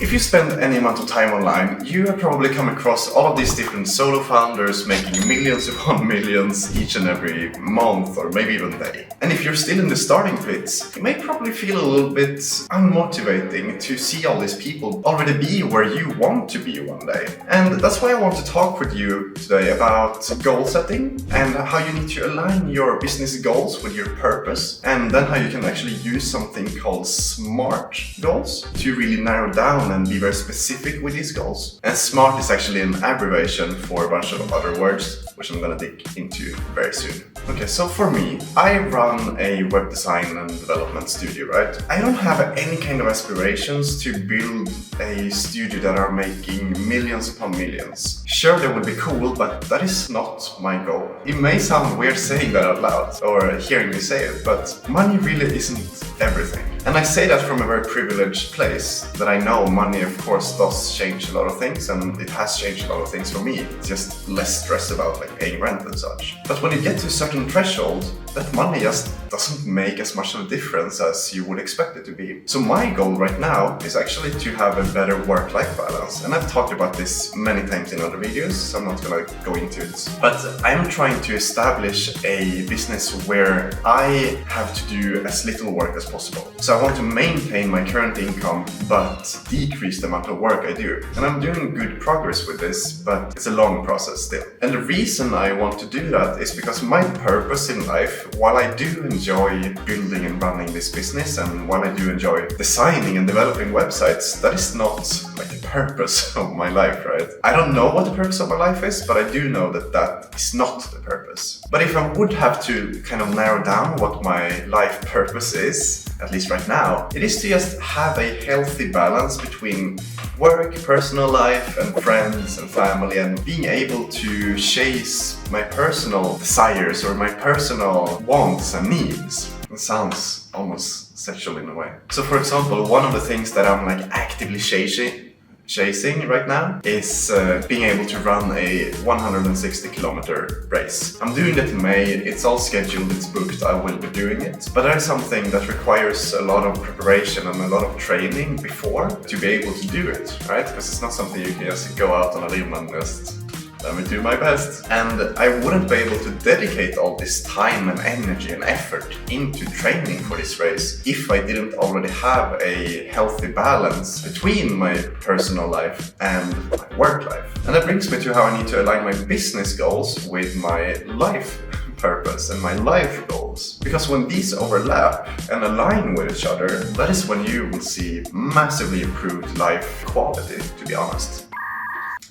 If you spend any amount of time online, you have probably come across all of these different solo founders making millions upon millions each and every month or maybe even day. And if you're still in the starting pits, it may probably feel a little bit unmotivating to see all these people already be where you want to be one day. And that's why I want to talk with you today about goal setting and how you need to align your business goals with your purpose, and then how you can actually use something called SMART goals to really narrow down and be very specific with these goals. And SMART is actually an abbreviation for a bunch of other words, which I'm gonna dig into very soon. Okay, so for me, I run a web design and development studio, right? I don't have any kind of aspirations to build a studio that are making millions upon millions. Sure, that would be cool, but that is not my goal. It may sound weird saying that out loud or hearing me say it, but money really isn't everything. And I say that from a very privileged place, that I know money of course does change a lot of things, and it has changed a lot of things for me. It's just less stress about like paying rent and such. But when you get to a certain threshold, that money just doesn't make as much of a difference as you would expect it to be. So my goal right now is actually to have a better work-life balance. And I've talked about this many times in other videos, so I'm not gonna go into it. But I'm trying to establish a business where I have to do as little work as possible. So I want to maintain my current income, but decrease the amount of work I do. And I'm doing good progress with this, but it's a long process still. And the reason I want to do that is because my purpose in life, while I do enjoy building and running this business, and while I do enjoy designing and developing websites, that is not like the purpose of my life, right? I don't know what the purpose of my life is, but I do know that that is not the purpose. But if I would have to kind of narrow down what my life purpose is, at least right now, it is to just have a healthy balance between work, personal life, and friends and family, and being able to chase my personal desires or my personal wants and needs. It sounds almost sexual in a way. So for example, one of the things that I'm like actively chasing right now is being able to run a 160-kilometer race. I'm doing that in May, it's all scheduled, it's booked, I will be doing it. But there is something that requires a lot of preparation and a lot of training before to be able to do it, right? Because it's not something you can just go out on a limb and just let me do my best. And I wouldn't be able to dedicate all this time and energy and effort into training for this race if I didn't already have a healthy balance between my personal life and my work life. And that brings me to how I need to align my business goals with my life purpose and my life goals. Because when these overlap and align with each other, that is when you will see massively improved life quality, to be honest.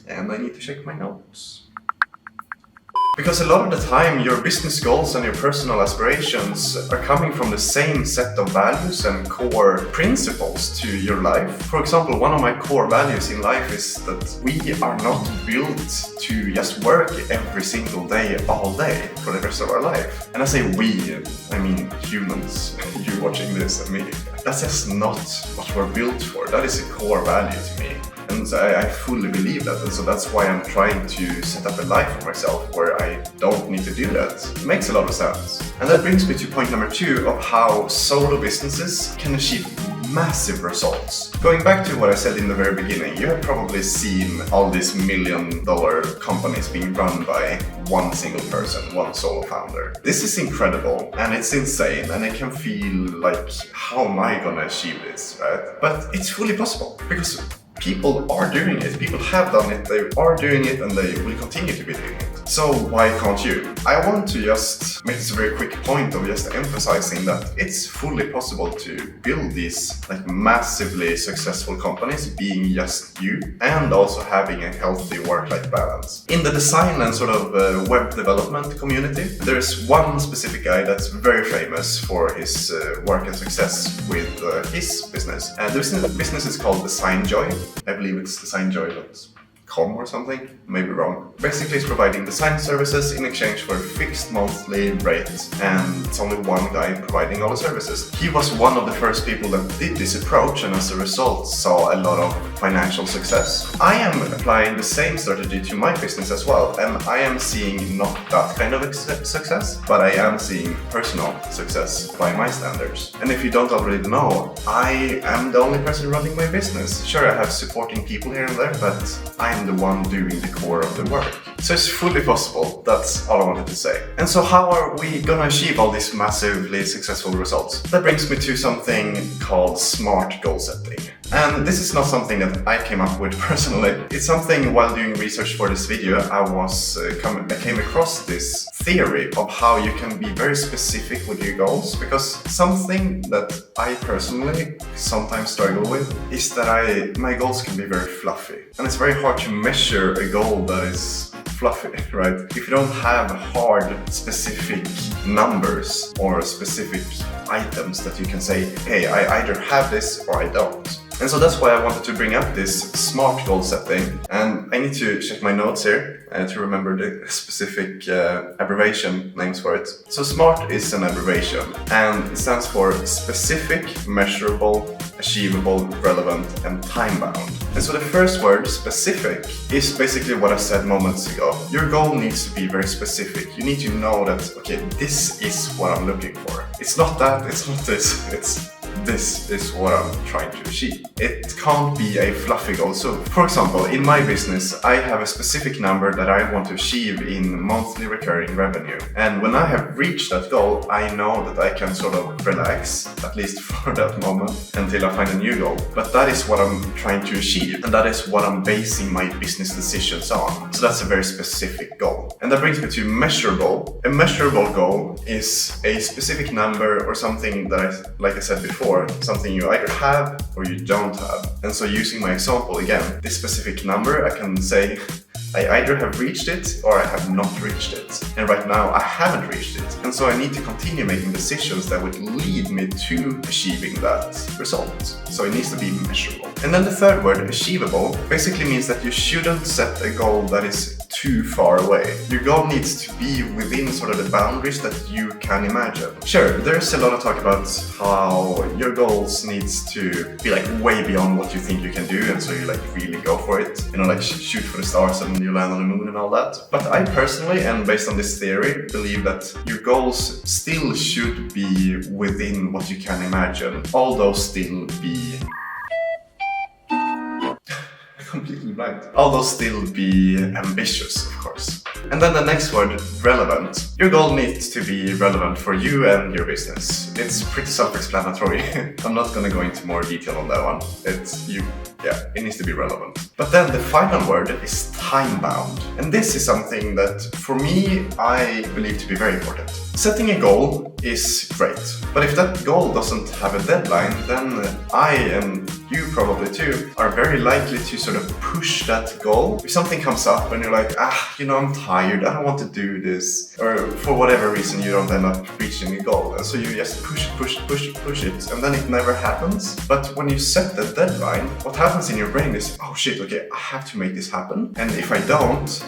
And I need to check my notes. Because a lot of the time your business goals and your personal aspirations are coming from the same set of values and core principles to your life. For example, one of my core values in life is that we are not built to just work every single day, all day, for the rest of our life. And I say we, I mean humans, you watching this and me. That's just not what we're built for. That is a core value to me. And I fully believe that, and so that's why I'm trying to set up a life for myself where I don't need to do that. It makes a lot of sense. And that brings me to point number 2 of how solo businesses can achieve massive results. Going back to what I said in the very beginning, you have probably seen all these million-dollar companies being run by one single person, one solo founder. This is incredible and it's insane, and it can feel like, how am I gonna achieve this, right? But it's fully possible because people are doing it, people have done it, they are doing it, and they will continue to be doing it. So why can't you? I want to just make this a very quick point of just emphasizing that it's fully possible to build these like massively successful companies being just you, and also having a healthy work-life balance. In the design and sort of web development community, there's one specific guy that's very famous for his work and success with his business. And this business is called DesignJoy. I believe it's designjoy.com or something, maybe wrong. Basically it's providing design services in exchange for a fixed monthly rate, and it's only one guy providing all the services. He was one of the first people that did this approach, and as a result saw a lot of financial success. I am applying the same strategy to my business as well, and I am seeing not that kind of success, but I am seeing personal success by my standards. And if you don't already know, I am the only person running my business. Sure, I have supporting people here and there, but I am the one doing the core of the work. So it's fully possible. That's all I wanted to say. And so how are we gonna achieve all these massively successful results? That brings me to something called SMART goal setting. And this is not something that I came up with personally. It's something while doing research for this video, I came across this theory of how you can be very specific with your goals, because something that I personally sometimes struggle with is that my goals can be very fluffy. And it's very hard to measure a goal that is fluffy, right? If you don't have hard, specific numbers or specific items that you can say, hey, I either have this or I don't. And so that's why I wanted to bring up this SMART goal setting. And I need to check my notes here to remember the specific abbreviation names for it. So SMART is an abbreviation, and it stands for specific, measurable, achievable, relevant, and time-bound. And so the first word, specific, is basically what I said moments ago. Your goal needs to be very specific. You need to know that, okay, this is what I'm looking for. It's not that, it's not this, this is what I'm trying to achieve. It can't be a fluffy goal. So, for example, in my business, I have a specific number that I want to achieve in monthly recurring revenue. And when I have reached that goal, I know that I can sort of relax, at least for that moment, until I find a new goal. But that is what I'm trying to achieve, and that is what I'm basing my business decisions on. So that's a very specific goal. And that brings me to measurable. A measurable goal is a specific number or something that like I said before, something you either have or you don't have. And so using my example again, this specific number, I can say I either have reached it or I have not reached it. And right now I haven't reached it. And so I need to continue making decisions that would lead me to achieving that result. So it needs to be measurable. And then the third word, achievable, basically means that you shouldn't set a goal that is too far away. Your goal needs to be within sort of the boundaries that you can imagine. Sure, there's a lot of talk about how your goals needs to be like way beyond what you think you can do, and so you like really go for it. You know, like shoot for the stars and you land on the moon and all that. But I personally, and based on this theory, believe that your goals still should be within what you can imagine, although still be completely blank. Although still be ambitious, of course. And then the next word, relevant. Your goal needs to be relevant for you and your business. It's pretty self-explanatory. I'm not gonna go into more detail on that one. It needs to be relevant. But then the final word is time-bound. And this is something that, for me, I believe to be very important. Setting a goal is great, but if that goal doesn't have a deadline, then I, and you probably too, are very likely to sort of push that goal. If something comes up and you're like, I'm tired, I don't want to do this, or for whatever reason you don't end up reaching a goal, and so you just push it, and then it never happens. But when you set the deadline, what happens in your brain is, oh shit, okay, I have to make this happen, and if I don't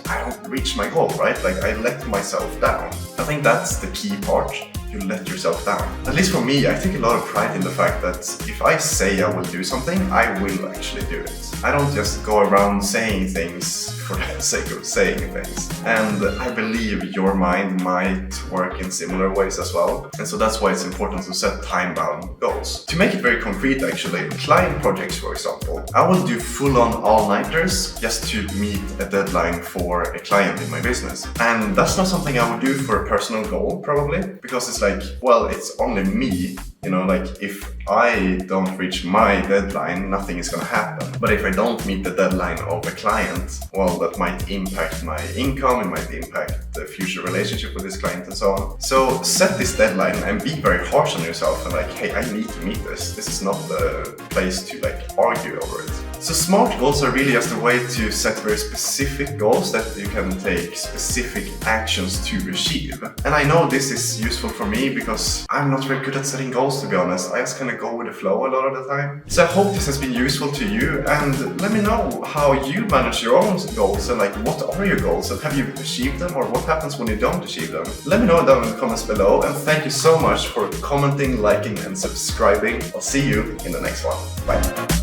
reach my goal, right? Like I let myself down. I think that's the key part. You let yourself down. At least for me, I take a lot of pride in the fact that if I say I will do something, I will actually do it. I don't just go around saying things for the sake of saying things. And I believe your mind might work in similar ways as well. And so that's why it's important to set time-bound goals. To make it very concrete, actually, client projects, for example, I will do full-on all-nighters just to meet a deadline for a client in my business. And that's not something I would do for a personal goal, probably, because it's like, well, it's only me. You know, like if I don't reach my deadline, nothing is gonna happen. But if I don't meet the deadline of a client, well, that might impact my income, it might impact the future relationship with this client and so on. So set this deadline and be very harsh on yourself and like, hey, I need to meet this. This is not the place to like argue over it. So SMART goals are really just a way to set very specific goals that you can take specific actions to achieve. And I know this is useful for me because I'm not very good at setting goals, to be honest. I just kind of go with the flow a lot of the time. So I hope this has been useful to you, and let me know how you manage your own goals and like what are your goals and have you achieved them, or what happens when you don't achieve them. Let me know down in the comments below, and thank you so much for commenting, liking and subscribing. I'll see you in the next one. Bye.